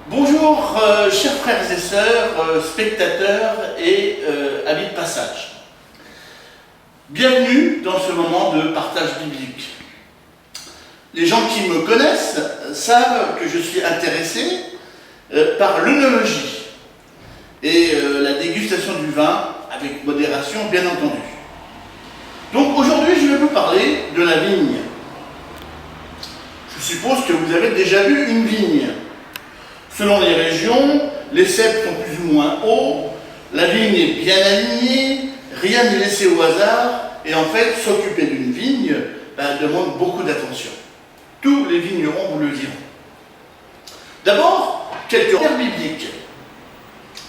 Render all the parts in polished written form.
Bonjour, chers frères et sœurs, spectateurs et amis de passage. Bienvenue dans ce moment de partage biblique. Les gens qui me connaissent savent que je suis intéressé par l'œnologie et la dégustation du vin avec modération, bien entendu. Donc aujourd'hui, je vais vous parler de la vigne. Je suppose que vous avez déjà vu une vigne. Selon les régions, les cèpes sont plus ou moins hauts, la vigne est bien alignée, rien n'est laissé au hasard, et en fait, s'occuper d'une vigne demande beaucoup d'attention. Tous les vignerons vous le diront. D'abord, quelques repères bibliques.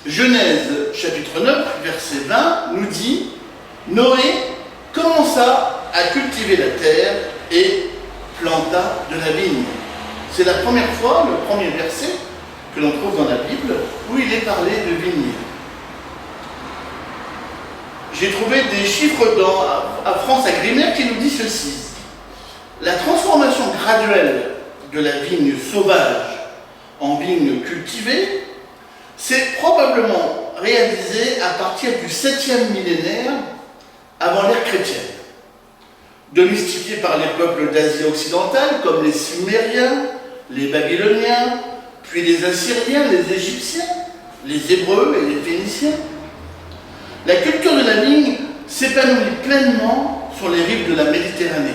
Genèse chapitre 9, verset 20 nous dit « Noé commença à cultiver la terre et planta de la vigne. » C'est la première fois, le premier verset que l'on trouve dans la Bible, où il est parlé de vigne. J'ai trouvé des chiffres à France Agrimaire qui nous dit ceci. La transformation graduelle de la vigne sauvage en vigne cultivée s'est probablement réalisée à partir du 7e millénaire avant l'ère chrétienne. Domestiquée par les peuples d'Asie occidentale comme les Sumériens, les Babyloniens, puis les Assyriens, les Égyptiens, les Hébreux et les Phéniciens. La culture de la vigne s'épanouit pleinement sur les rives de la Méditerranée.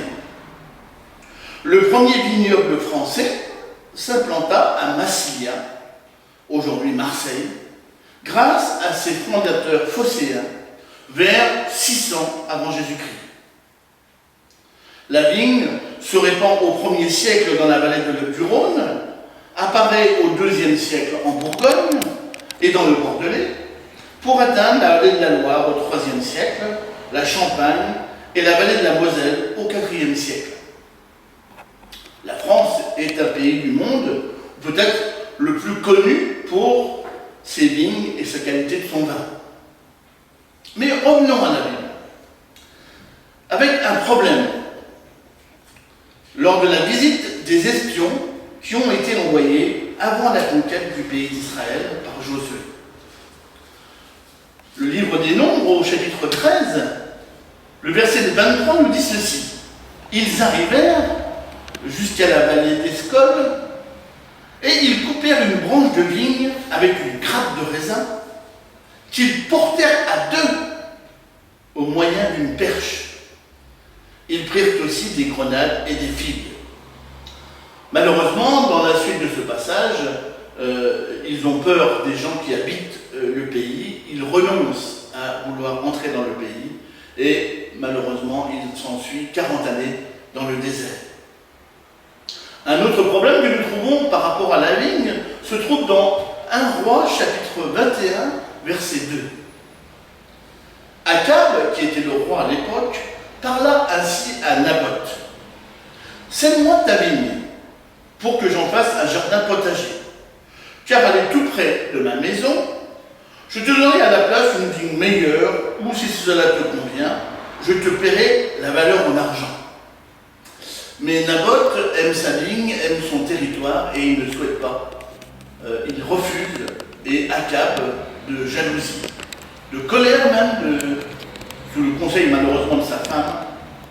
Le premier vignoble français s'implanta à Massilia, aujourd'hui Marseille, grâce à ses fondateurs phocéens, vers 600 avant Jésus-Christ. La vigne se répand au 1er siècle dans la vallée du Rhône, apparaît au 2e siècle en Bourgogne et dans le Bordelais, pour atteindre la vallée de la Loire au 3e siècle, la Champagne et la vallée de la Moselle au 4e siècle. La France est un pays du monde peut-être le plus connu pour ses vignes et sa qualité de son vin. Mais revenons à la vigne. Avec un problème. Lors de la visite des espions qui ont été envoyés avant la conquête du pays d'Israël par Josué. Le livre des Nombres, au chapitre 13, le verset 23 nous dit ceci. Ils arrivèrent jusqu'à la vallée d'Escol et ils coupèrent une branche de vigne avec une grappe de raisin qu'ils portèrent à deux au moyen d'une perche. Ils prirent aussi des grenades et des figues. Malheureusement, dans la suite de ce passage, ils ont peur des gens qui habitent le pays, ils renoncent à vouloir entrer dans le pays et malheureusement, il s'ensuit 40 années dans le désert. Un autre problème que nous trouvons par rapport à la vigne se trouve dans 1 Roi, chapitre 21, verset 2. Akab, qui était le roi à l'époque, parla ainsi à Naboth. « Cède-moi ta vigne, pour que j'en fasse un jardin potager, car elle est tout près de ma maison. Je te donnerai à la place une vigne meilleure, ou si cela te convient, je te paierai la valeur en argent. » Mais Naboth aime sa vigne, aime son territoire, et il ne souhaite pas. Il refuse, et Akab, de jalousie, de colère même, sous le conseil malheureusement de sa femme,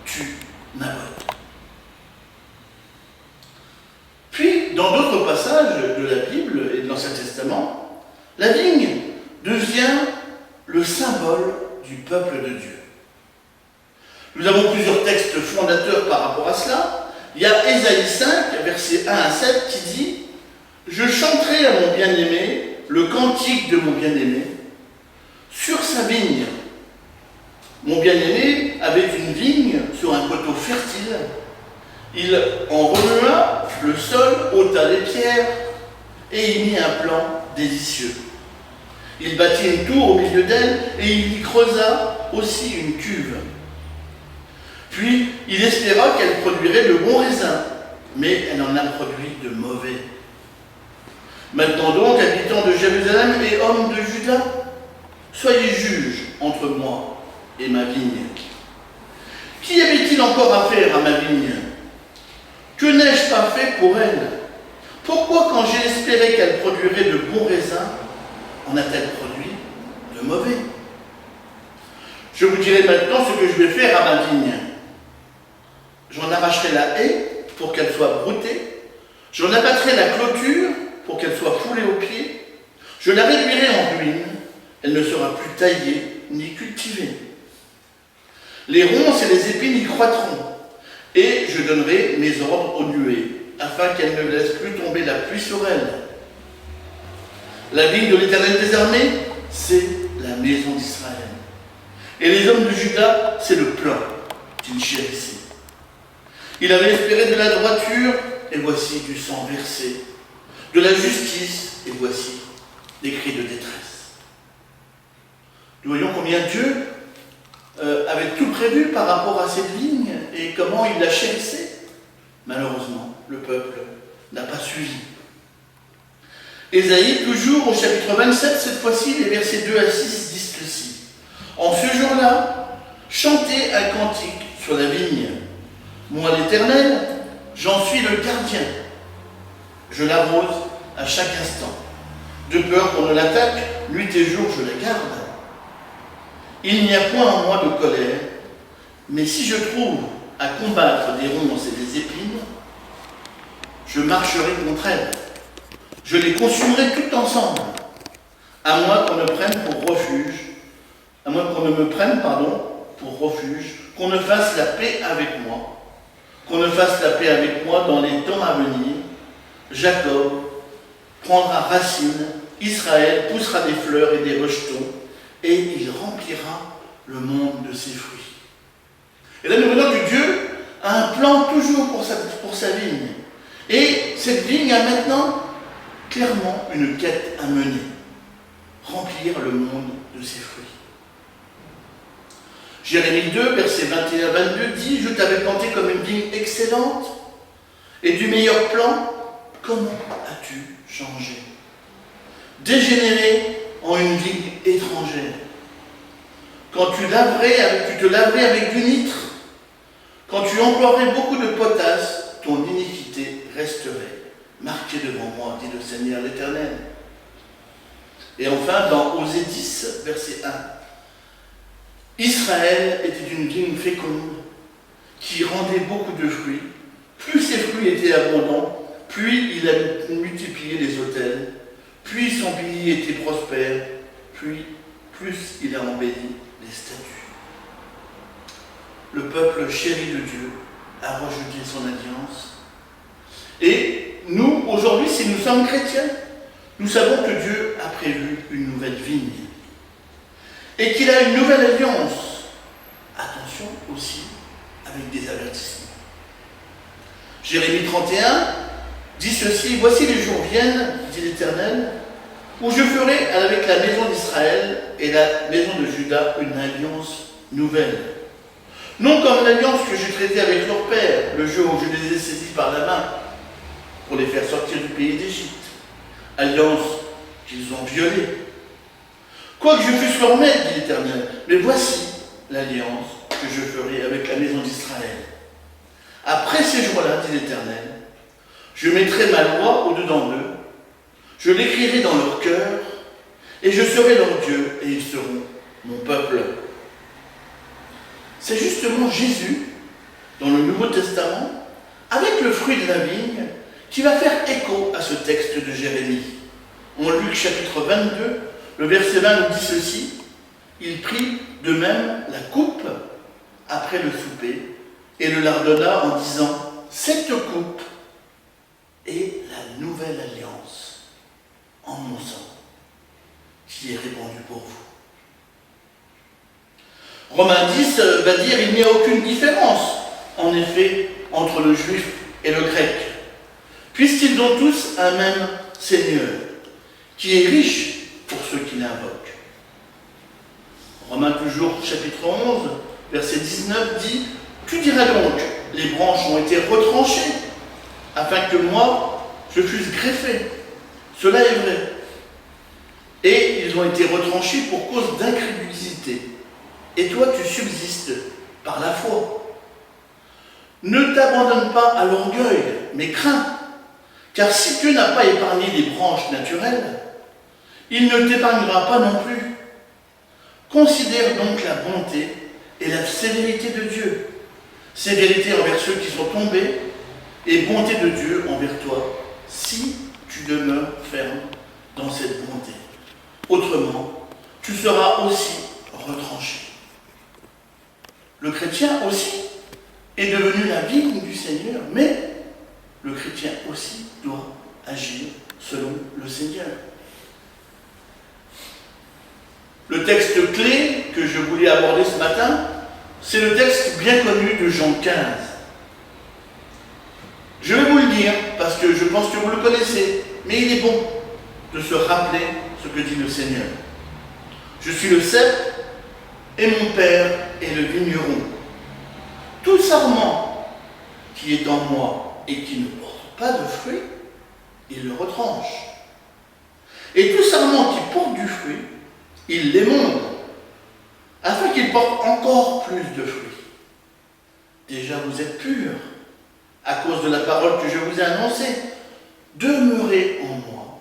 tue Naboth. Puis, dans d'autres passages de la Bible et de l'Ancien Testament, la vigne devient le symbole du peuple de Dieu. Nous avons plusieurs textes fondateurs par rapport à cela. Il y a Ésaïe 5, versets 1 à 7, qui dit « Je chanterai à mon bien-aimé le cantique de mon bien-aimé sur sa vigne. Mon bien-aimé avait une vigne sur un coteau fertile. Il en remua le sol, ôta les pierres et y mit un plan délicieux. Il bâtit une tour au milieu d'elle et il y creusa aussi une cuve. Puis il espéra qu'elle produirait de bons raisins, mais elle en a produit de mauvais. Maintenant donc, habitants de Jérusalem et hommes de Juda, soyez juges entre moi et ma vigne. Qui avait-il encore à faire à ma vigne? Que n'ai-je pas fait pour elle? Pourquoi, quand j'ai espéré qu'elle produirait de bons raisins, en a-t-elle produit de mauvais? Je vous dirai maintenant ce que je vais faire à ma vigne. J'en arracherai la haie pour qu'elle soit broutée. J'en abattrai la clôture pour qu'elle soit foulée aux pieds. Je la réduirai en ruine. Elle ne sera plus taillée ni cultivée. Les ronces et les épines y croîtront. Et je donnerai mes ordres aux nuées, afin qu'elles ne laissent plus tomber la pluie sur elles. La vigne de l'Éternel des armées, c'est la maison d'Israël. Et les hommes de Juda, c'est le plan qu'il chérissait. Il avait espéré de la droiture, et voici du sang versé. De la justice, et voici des cris de détresse. Nous voyons combien Dieu avait tout prévu par rapport à cette vigne et comment il la chérissait. Malheureusement, le peuple n'a pas suivi. Ésaïe, toujours au chapitre 27, cette fois-ci, les versets 2 à 6 disent ceci. En ce jour-là, chantez un cantique sur la vigne. Moi, l'Éternel, j'en suis le gardien. Je l'arrose à chaque instant. De peur qu'on ne l'attaque, nuit et jour, je la garde. Il n'y a point en moi de colère, mais si je trouve à combattre des ronces et des épines, je marcherai contre elles. Je les consumerai toutes ensemble, à moins qu'on ne prenne pour refuge, à moins qu'on ne me prenne, pour refuge, qu'on ne fasse la paix avec moi, dans les temps à venir. Jacob prendra racine, Israël poussera des fleurs et des rejetons, et il remplira le monde de ses fruits. Et là, nous voyons que Dieu a un plan toujours pour sa vigne. Et cette vigne a maintenant clairement une quête à mener. Remplir le monde de ses fruits. Jérémie 2, versets 21 à 22 dit « Je t'avais planté comme une vigne excellente, et du meilleur plan, comment as-tu changé? Dégénéré en une vigne étrangère. Quand tu te laverais avec du nitre, quand tu emploierais beaucoup de potasse, ton iniquité resterait marquée devant moi, dit le Seigneur l'Éternel. » Et enfin, dans Osée 10, verset 1, Israël était une vigne féconde qui rendait beaucoup de fruits. Plus ses fruits étaient abondants, plus il a multiplié les autels, puis son pays était prospère, puis plus il a embelli les statues. Le peuple chéri de Dieu a rejeté son alliance. Et nous, aujourd'hui, si nous sommes chrétiens, nous savons que Dieu a prévu une nouvelle vigne et qu'il a une nouvelle alliance. Attention aussi avec des avertissements. Jérémie 31 dit ceci, « Voici les jours viennent, dit l'Éternel, où je ferai avec la maison d'Israël et la maison de Juda une alliance nouvelle. Non comme l'alliance que j'ai traitée avec leur père, le jour où je les ai saisis par la main pour les faire sortir du pays d'Égypte. Alliance qu'ils ont violée. Quoique je fusse leur maître, dit l'Éternel, mais voici l'alliance que je ferai avec la maison d'Israël. Après ces jours-là, dit l'Éternel, je mettrai ma loi au-dedans d'eux, je l'écrirai dans leur cœur, et je serai leur Dieu, et ils seront mon peuple. » C'est justement Jésus, dans le Nouveau Testament, avec le fruit de la vigne, qui va faire écho à ce texte de Jérémie. En Luc chapitre 22, le verset 20 nous dit ceci, « Il prit de même la coupe après le souper, et le leur donna en disant, « Cette coupe est la nouvelle alliance en mon sang, qui est répandue pour vous. » Romains 10 va dire « Il n'y a aucune différence, en effet, entre le juif et le grec, puisqu'ils ont tous un même Seigneur, qui est riche pour ceux qui l'invoquent. » Romains toujours, chapitre 11, verset 19 dit « Tu diras donc, les branches ont été retranchées, afin que moi, je fusse greffé. Cela est vrai. Et ils ont été retranchés pour cause d'incrédulité. Et toi, tu subsistes par la foi. Ne t'abandonne pas à l'orgueil, mais crains, Car si Dieu n'a pas épargné les branches naturelles, il ne t'épargnera pas non plus. Considère donc la bonté et la sévérité de Dieu. Sévérité envers ceux qui sont tombés et bonté de Dieu envers toi, si tu demeures ferme dans cette bonté. Autrement, tu seras aussi retranché. Le chrétien aussi est devenu la vigne du Seigneur, mais le chrétien aussi doit agir selon le Seigneur. Le texte clé que je voulais aborder ce matin, c'est le texte bien connu de Jean 15. Je vais vous le dire, parce que je pense que vous le connaissez, mais il est bon de se rappeler ce que dit le Seigneur. Je suis le cep, et mon Père est le vigneron. Tout sarment qui est en moi et qui ne porte pas de fruit, il le retranche. Et tout sarment qui porte du fruit, il l'émonde, afin qu'il porte encore plus de fruits. Déjà vous êtes purs, à cause de la parole que je vous ai annoncée. Demeurez en moi,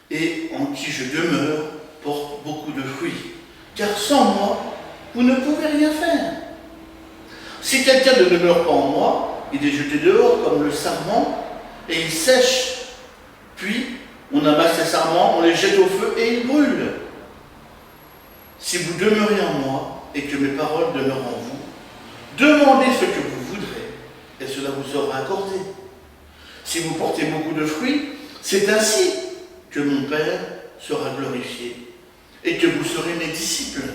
et en qui je demeure porte beaucoup de fruits. Car sans moi, vous ne pouvez rien faire. Si quelqu'un ne demeure pas en moi, il est jeté dehors comme le sarment, et il sèche. Puis, on amasse les sarments, on les jette au feu, et ils brûlent. Si vous demeurez en moi, et que mes paroles demeurent en vous, demandez ce que vous voudrez, et cela vous sera accordé. Si vous portez beaucoup de fruits, c'est ainsi que mon Père sera glorifié, et que vous serez mes disciples.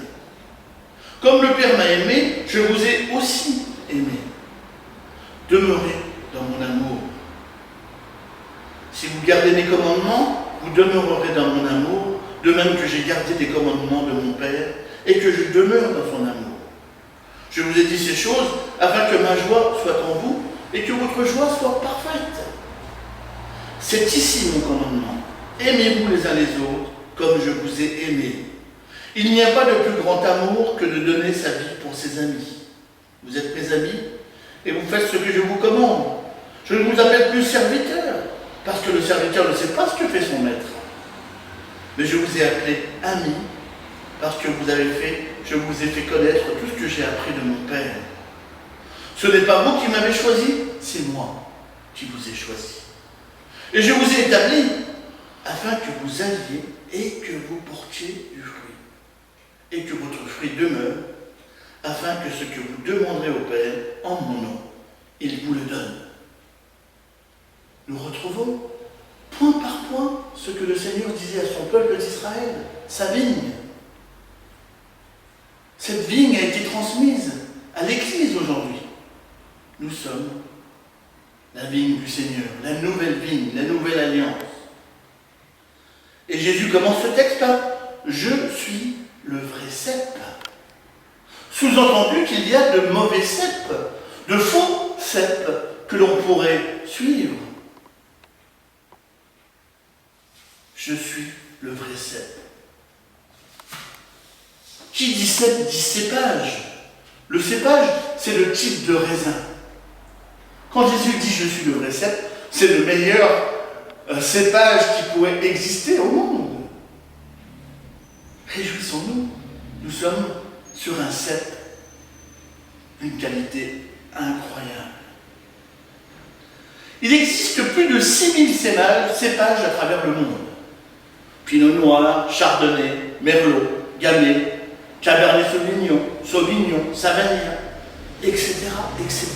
Comme le Père m'a aimé, je vous ai aussi aimé. Demeurez dans mon amour. Si vous gardez mes commandements, vous demeurerez dans mon amour, de même que j'ai gardé les commandements de mon Père, et que je demeure dans son amour. Je vous ai dit ces choses afin que ma joie soit en vous, et que votre joie soit parfaite. C'est ici mon commandement. Aimez-vous les uns les autres, comme je vous ai aimé. Il n'y a pas de plus grand amour que de donner sa vie pour ses amis. Vous êtes mes amis, et vous faites ce que je vous commande. Je ne vous appelle plus serviteur, parce que le serviteur ne sait pas ce que fait son maître. Mais je vous ai appelé ami, parce que je vous ai fait connaître tout ce que j'ai appris de mon Père. Ce n'est pas vous qui m'avez choisi, c'est moi qui vous ai choisi. Et je vous ai établi afin que vous alliez et que vous portiez du fruit, et que votre fruit demeure, afin que ce que vous demanderez au Père en mon nom, il vous le donne. Nous retrouvons point par point ce que le Seigneur disait à son peuple d'Israël, sa vigne. Cette vigne a été transmise à l'Église aujourd'hui. Nous sommes la vigne du Seigneur, la nouvelle vigne, la nouvelle alliance. Et Jésus commence ce texte par « Je suis le vrai cep ». Sous-entendu qu'il y a de mauvais ceps, de faux ceps que l'on pourrait suivre. Je suis le vrai cep. Qui dit cep dit cépage. Le cépage, c'est le type de raisin. Quand Jésus dit « je suis le vrai cep », c'est le meilleur cépage qui pourrait exister au monde. Réjouissons-nous, nous sommes sur un cep d'une qualité incroyable. Il existe plus de 6000 cépages à travers le monde. Pinot Noir, Chardonnay, Merlot, Gamay, Cabernet Sauvignon, Savagnin, etc., etc.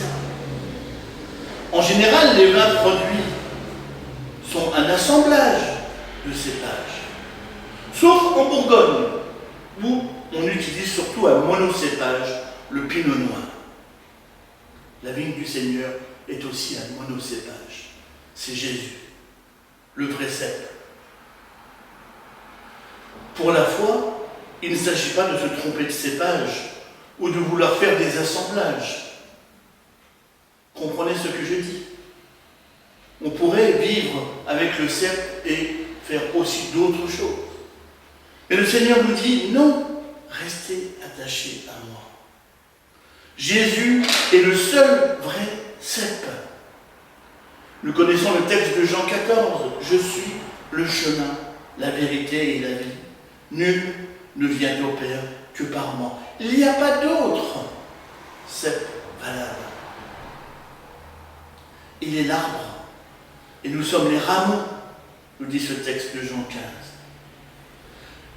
En général, les vins produits sont un assemblage de cépages. Sauf en Bourgogne, où on utilise surtout un monocépage, le Pinot Noir. La vigne du Seigneur est aussi un monocépage. C'est Jésus, le vrai cep. Pour la foi, il ne s'agit pas de se tromper de cépage ou de vouloir faire des assemblages. Comprenez ce que je dis. On pourrait vivre avec le cep et faire aussi d'autres choses. Mais le Seigneur nous dit non, restez attachés à moi. Jésus est le seul vrai cep. Nous connaissons le texte de Jean 14. Je suis le chemin, la vérité et la vie. Nul ne vient au Père que par moi. Il n'y a pas d'autre. C'est valable. Il est l'arbre et nous sommes les rameaux, nous dit ce texte de Jean 15.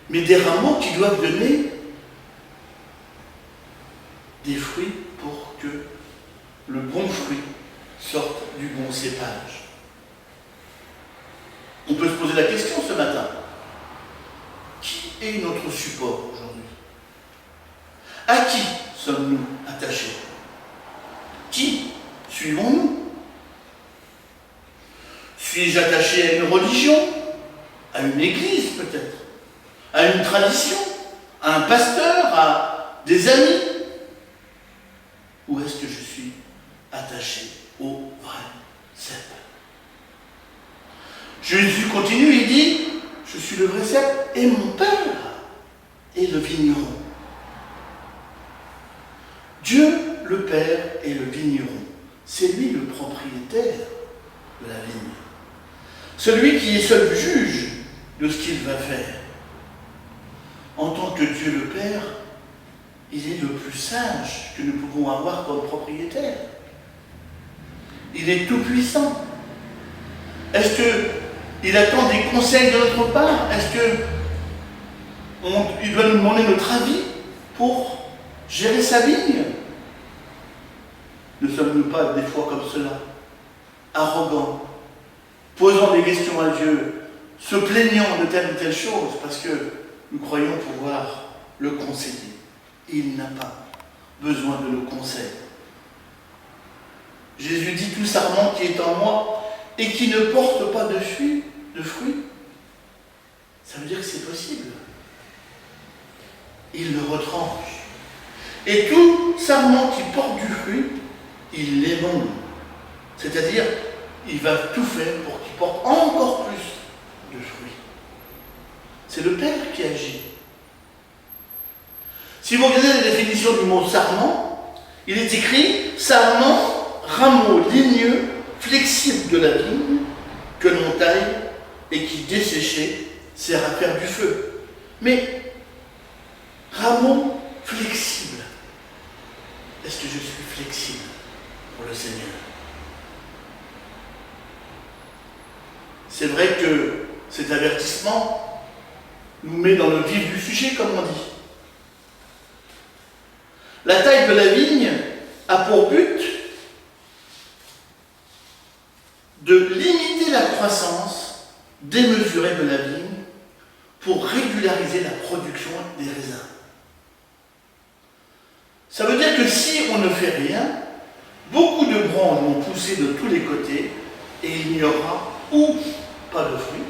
Mais des rameaux qui doivent donner des fruits pour que le bon fruit sorte du bon cépage. On peut se poser la question ce matin. Qui est notre support aujourd'hui? À qui sommes-nous attachés? Qui suivons-nous? Suis-je attaché à une religion? À une église peut-être? À une tradition? À un pasteur? À des amis? Ou est-ce que je suis attaché au vrai cep? Jésus continue, il dit, je suis le vrai cep et mon Père est le vigneron. Dieu, le Père, est le vigneron. C'est lui le propriétaire de la vigne. Celui qui est seul juge de ce qu'il va faire. En tant que Dieu le Père, il est le plus sage que nous pouvons avoir comme propriétaire. Il est tout puissant. Est-ce qu'il attend des conseils de notre part? Est-ce qu'il doit nous demander notre avis pour gérer sa vigne? Ne sommes-nous pas des fois comme cela, arrogants, posant des questions à Dieu, se plaignant de telle ou telle chose parce que nous croyons pouvoir le conseiller? Il n'a pas besoin de nos conseils. Jésus dit, tout sarment qui est en moi et qui ne porte pas de fruits, ça veut dire que c'est possible. Il le retranche. Et tout sarment qui porte du fruit, il l'émonde. C'est-à-dire, il va tout faire pour qu'il porte encore plus de fruits. C'est le Père qui agit. Si vous regardez la définition du mot sarment, il est écrit sarment, rameau ligneux, flexible de la vigne, que l'on taille et qui, desséché, sert à faire du feu. Mais rameau flexible. Est-ce que je suis flexible pour le Seigneur? C'est vrai que cet avertissement nous met dans le vif du sujet, comme on dit. La taille de la vigne a pour but de limiter la croissance démesurée de la vigne pour régulariser la production des raisins. Ça veut dire que si on ne fait rien, beaucoup de branches vont pousser de tous les côtés et il n'y aura ou pas de fruits,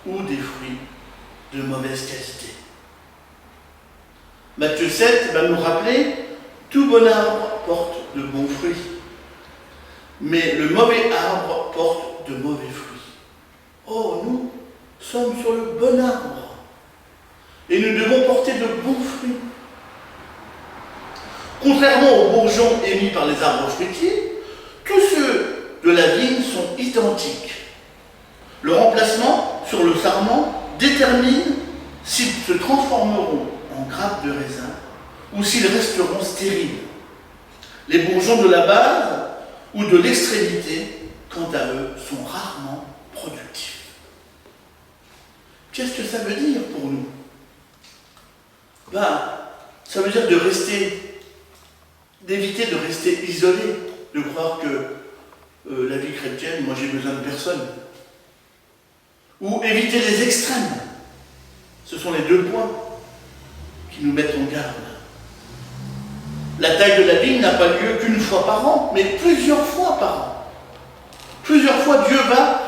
ou des fruits de mauvaise qualité. Matthieu 7 va nous rappeler, tout bon arbre porte de bons fruits, mais le mauvais arbre porte de mauvais fruits. Oh, nous sommes sur le bon arbre, et nous devons porter de bons fruits. Contrairement aux bourgeons émis par les arbres fruitiers, tous ceux de la vigne sont identiques. Le remplacement sur le sarment détermine s'ils se transformeront en grappes de raisin ou s'ils resteront stériles. Les bourgeons de la base ou de l'extrémité, quant à eux, sont rarement productifs. Qu'est-ce que ça veut dire pour nous? Ça veut dire d'éviter de rester isolé, de croire que la vie chrétienne, moi j'ai besoin de personne. Ou éviter les extrêmes. Ce sont les deux points qui nous mettent en garde. La taille de la vigne n'a pas lieu qu'une fois par an, mais plusieurs fois par an. Plusieurs fois, Dieu va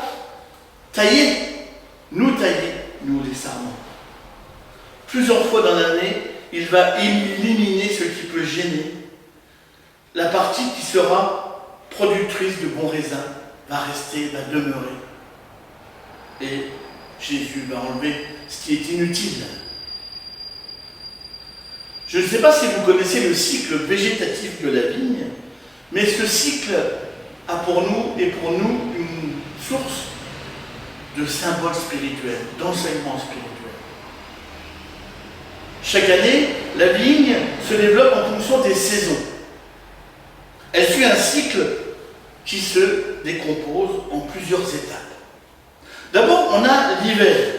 tailler, nous les sarments. Plusieurs fois dans l'année, il va éliminer ce qui peut gêner. La partie qui sera productrice de bons raisins va rester, va demeurer. Et Jésus va enlever ce qui est inutile. Je ne sais pas si vous connaissez le cycle végétatif de la vigne, mais ce cycle a pour nous une source de symboles spirituels, d'enseignements spirituels. Chaque année, la vigne se développe en fonction des saisons. Elle suit un cycle qui se décompose en plusieurs étapes. D'abord, on a l'hiver.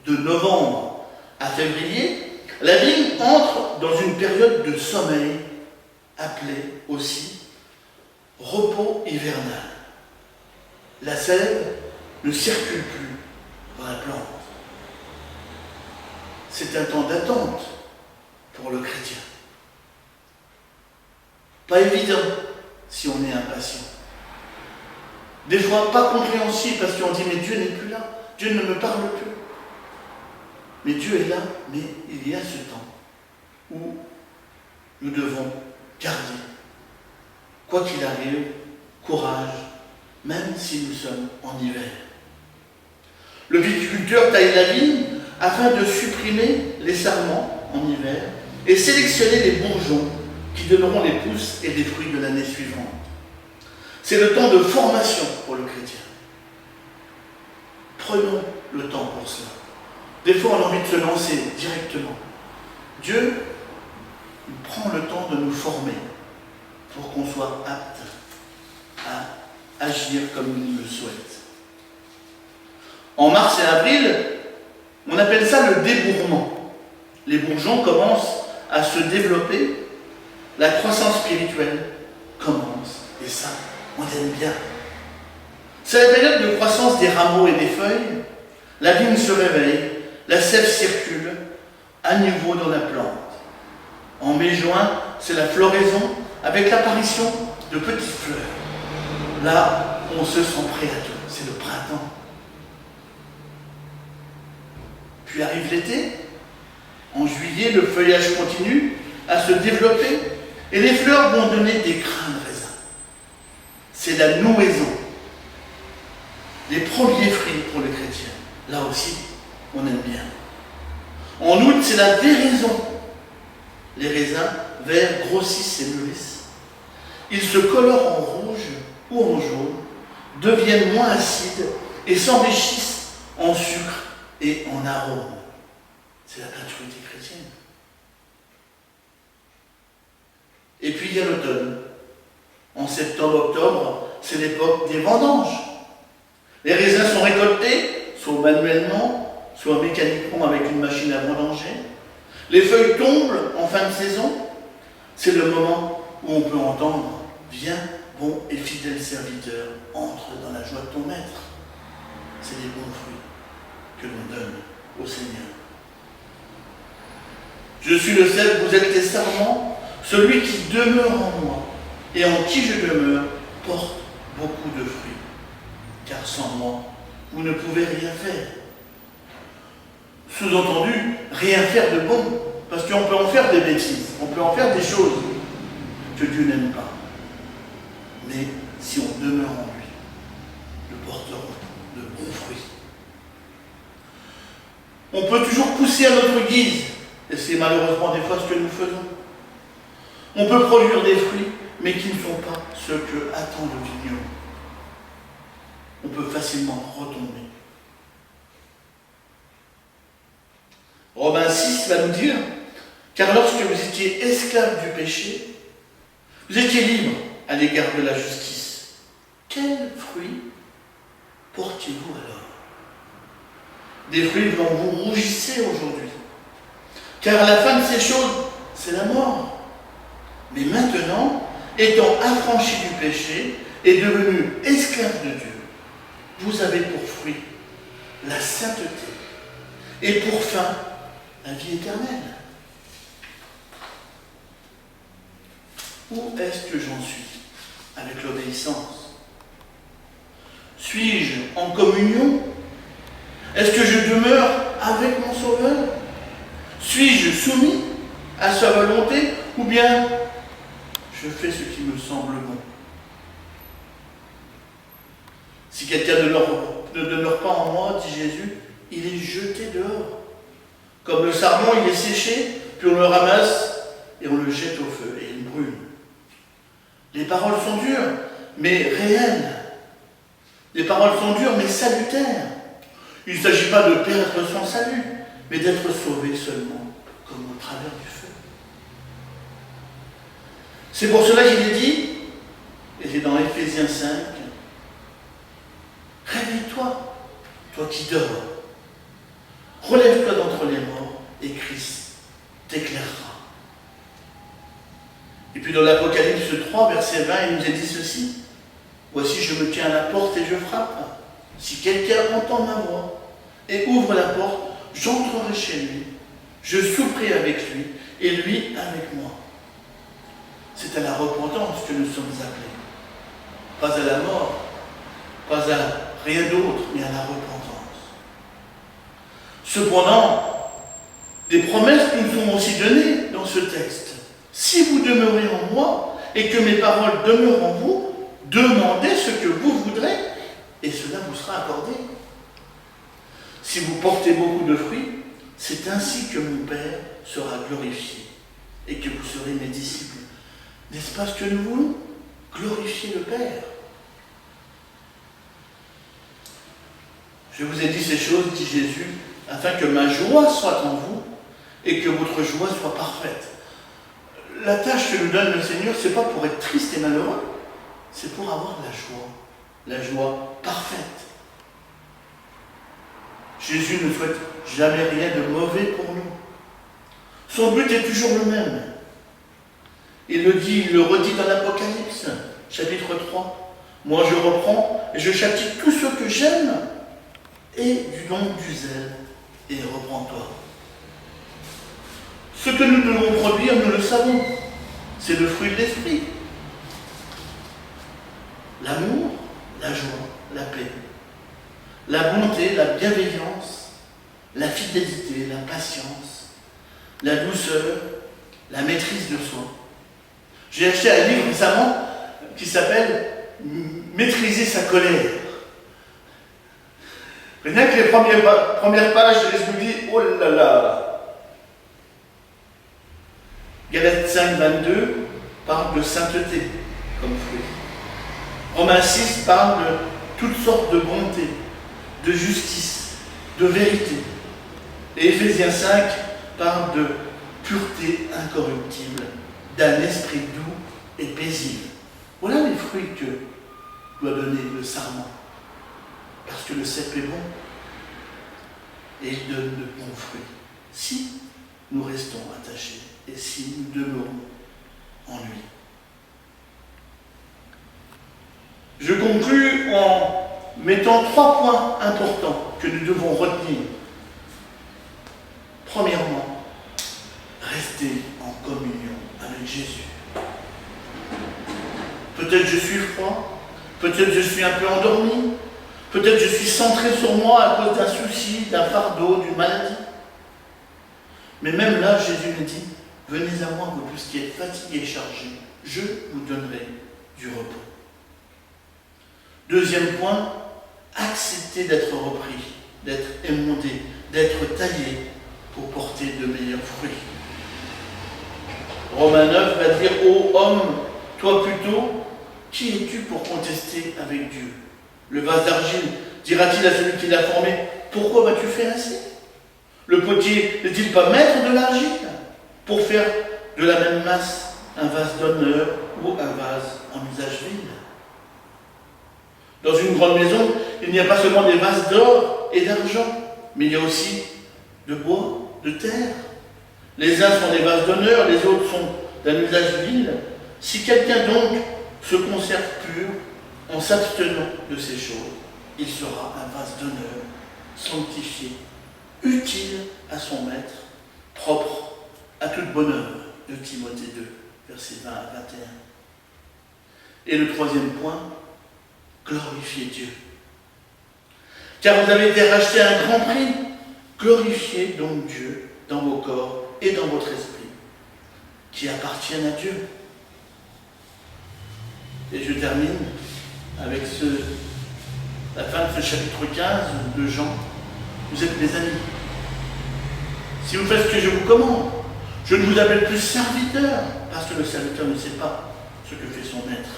De novembre à février, la vigne entre dans une période de sommeil, appelée aussi repos hivernal. La sève ne circule plus dans la plante. C'est un temps d'attente pour le chrétien. Pas évident si on est impatient. Des fois pas compréhensible parce qu'on dit mais Dieu n'est plus là, Dieu ne me parle plus. Mais Dieu est là, mais il y a ce temps où nous devons garder, quoi qu'il arrive, courage, même si nous sommes en hiver. Le viticulteur taille la vigne afin de supprimer les sarments en hiver et sélectionner les bourgeons qui donneront les pousses et les fruits de l'année suivante. C'est le temps de formation pour le chrétien. Prenons le temps pour cela. Des fois, on a envie de se lancer directement. Dieu prend le temps de nous former pour qu'on soit apte à agir comme il le souhaite. En mars et avril, on appelle ça le débourrement. Les bourgeons commencent à se développer, la croissance spirituelle commence, et ça, on aime bien. C'est la période de croissance des rameaux et des feuilles, la vigne se réveille, la sève circule à niveau dans la plante. En mai-juin, c'est la floraison avec l'apparition de petites fleurs. Là, on se sent prêt à tout. C'est le printemps. Puis arrive l'été. En juillet, le feuillage continue à se développer et les fleurs vont donner des grains de raisin. C'est la nouaison. Les premiers fruits pour les chrétiens. Là aussi, on aime bien. En août, c'est la véraison. Les raisins verts grossissent et mûrissent. Ils se colorent en rouge ou en jaune, deviennent moins acides et s'enrichissent en sucre et en arômes. C'est la maturité chrétienne. Et puis il y a l'automne. En septembre-octobre, c'est l'époque des vendanges. Les raisins sont récoltés, soit manuellement, soit mécaniquement avec une machine à vendanger. Les feuilles tombent en fin de saison. C'est le moment où on peut entendre « Viens, bon et fidèle serviteur, entre dans la joie de ton maître ». C'est des bons fruits que l'on donne au Seigneur. Je suis le cep, vous êtes les sarments, celui qui demeure en moi et en qui je demeure porte beaucoup de fruits. Car sans moi, vous ne pouvez rien faire. Sous-entendu, rien faire de bon, parce qu'on peut en faire des bêtises, on peut en faire des choses que Dieu n'aime pas. Mais si on demeure en lui, nous porterons de bons fruits. On peut toujours pousser à notre guise, et c'est malheureusement des fois ce que nous faisons. On peut produire des fruits, mais qui ne sont pas ceux que attend le vigneron. On peut facilement retomber. Romains 6 va nous dire, car lorsque vous étiez esclaves du péché, vous étiez libres à l'égard de la justice. Quels fruits portiez-vous alors? Des fruits dont vous rougissez aujourd'hui. Car la fin de ces choses, c'est la mort. Mais maintenant, étant affranchis du péché et devenus esclaves de Dieu, vous avez pour fruit la sainteté et pour fin la vie éternelle. Où est-ce que j'en suis avec l'obéissance? Suis-je en communion? Est-ce que je demeure avec mon Sauveur? Suis-je soumis à sa volonté ou bien je fais ce qui me semble bon? Si quelqu'un ne demeure pas en moi, dit Jésus, il est jeté dehors. Comme le sarment, il est séché, puis on le ramasse et on le jette au feu et il brûle. Les paroles sont dures, mais réelles. Les paroles sont dures, mais salutaires. Il ne s'agit pas de perdre son salut, mais d'être sauvé seulement, comme au travers du feu. C'est pour cela qu'il est dit, et c'est dans Éphésiens 5, « Réveille-toi, toi qui dors. Relève-toi d'entre les morts, et Christ t'éclairera. » Et puis dans l'Apocalypse 3, verset 20, il nous est dit ceci, « Voici, je me tiens à la porte et je frappe. Si quelqu'un entend ma voix et ouvre la porte, j'entrerai chez lui, je souperai avec lui et lui avec moi. » C'est à la repentance que nous sommes appelés. Pas à la mort, pas à rien d'autre, mais à la repentance. Cependant, des promesses nous sont aussi données dans ce texte. Si vous demeurez en moi et que mes paroles demeurent en vous, demandez ce que vous voudrez et cela vous sera accordé. Si vous portez beaucoup de fruits, c'est ainsi que mon Père sera glorifié et que vous serez mes disciples. N'est-ce pas ce que nous voulons? Glorifier le Père. Je vous ai dit ces choses, dit Jésus, afin que ma joie soit en vous et que votre joie soit parfaite. La tâche que nous donne le Seigneur, ce n'est pas pour être triste et malheureux, c'est pour avoir la joie parfaite. Jésus ne souhaite jamais rien de mauvais pour nous. Son but est toujours le même. Il le dit, il le redit dans l'Apocalypse, chapitre 3. Moi je reprends et je châtie tous ceux que j'aime et du don du zèle, et reprends-toi. Ce que nous devons produire, nous le savons, c'est le fruit de l'esprit. L'amour, la joie, la paix, la bonté, la bienveillance, la fidélité, la patience, la douceur, la maîtrise de soi. J'ai acheté un livre récemment qui s'appelle « Maîtriser sa colère ». Rien que les premières pages, je me dis « Oh là là !» Galates 5, 22 parle de sainteté comme fruit. Romains 6 parle de toutes sortes de bonté, de justice, de vérité. Et Éphésiens 5 parle de pureté incorruptible, d'un esprit doux et paisible. Voilà les fruits que doit donner le sarment. Parce que le cep est bon et il donne de bons fruits. Si nous restons attachés et si nous demeurons en lui. Je conclus en mettant 3 points importants que nous devons retenir. Premièrement, rester en communion avec Jésus. Peut-être je suis froid, peut-être je suis un peu endormi, peut-être je suis centré sur moi à cause d'un souci, d'un fardeau, d'une maladie. Mais même là, Jésus me dit, venez à moi, vous tous qui êtes fatigués et chargés, je vous donnerai du repos. Deuxième point, accepter d'être repris, d'être émondé, d'être taillé pour porter de meilleurs fruits. Romains 9 va dire, ô homme, toi plutôt, qui es-tu pour contester avec Dieu? Le vase d'argile dira-t-il à celui qui l'a formé, pourquoi vas-tu faire ainsi? Le potier n'est-il pas maître de l'argile pour faire de la même masse un vase d'honneur ou un vase en usage vil? Dans une grande maison, il n'y a pas seulement des vases d'or et d'argent, mais il y a aussi de bois, de terre. Les uns sont des vases d'honneur, les autres sont d'un usage vil. Si quelqu'un donc se conserve pur en s'abstenant de ces choses, il sera un vase d'honneur, sanctifié, utile à son maître, propre à toute bonne œuvre, de Timothée 2, versets 20 à 21. Et le troisième point, glorifiez Dieu. Car vous avez été rachetés à un grand prix, glorifiez donc Dieu dans vos corps et dans votre esprit, qui appartiennent à Dieu. Et je termine avec la fin de ce chapitre 15 de Jean. Vous êtes mes amis. Si vous faites ce que je vous commande, je ne vous appelle plus serviteur, parce que le serviteur ne sait pas ce que fait son maître.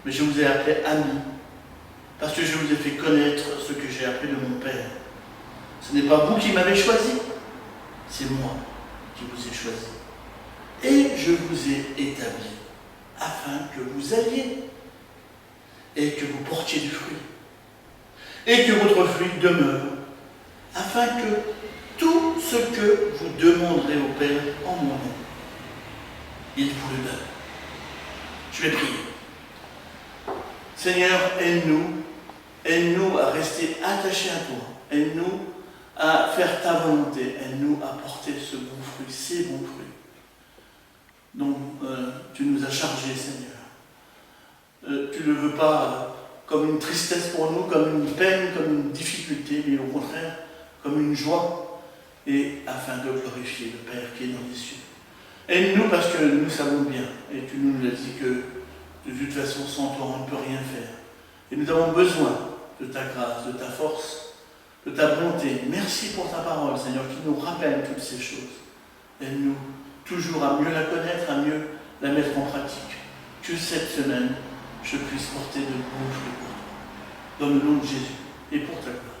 mais je vous ai appelé amis, parce que je vous ai fait connaître ce que j'ai appris de mon Père. Ce n'est pas vous qui m'avez choisi, c'est moi qui vous ai choisi. Et je vous ai établi afin que vous alliez et que vous portiez du fruit et que votre fruit demeure, afin que tout ce que vous demanderez au Père en mon nom, il vous le donne. Je vais prier. Seigneur, aide-nous à rester attachés à toi, aide-nous à faire ta volonté, aide-nous à porter ce bon fruit, ces bons fruits dont tu nous as chargés, Seigneur. Tu ne le veux pas comme une tristesse pour nous, comme une peine, comme une difficulté, mais au contraire, comme une joie, et afin de glorifier le Père qui est dans les cieux. Aide-nous parce que nous savons bien, et tu nous l'as dit que de toute façon, sans toi, on ne peut rien faire. Et nous avons besoin de ta grâce, de ta force, de ta bonté. Merci pour ta parole, Seigneur, qui nous rappelle toutes ces choses. Aide-nous toujours à mieux la connaître, à mieux la mettre en pratique. Que cette semaine, je puisse porter de bons fruits pour toi. Dans le nom de Jésus et pour ta gloire.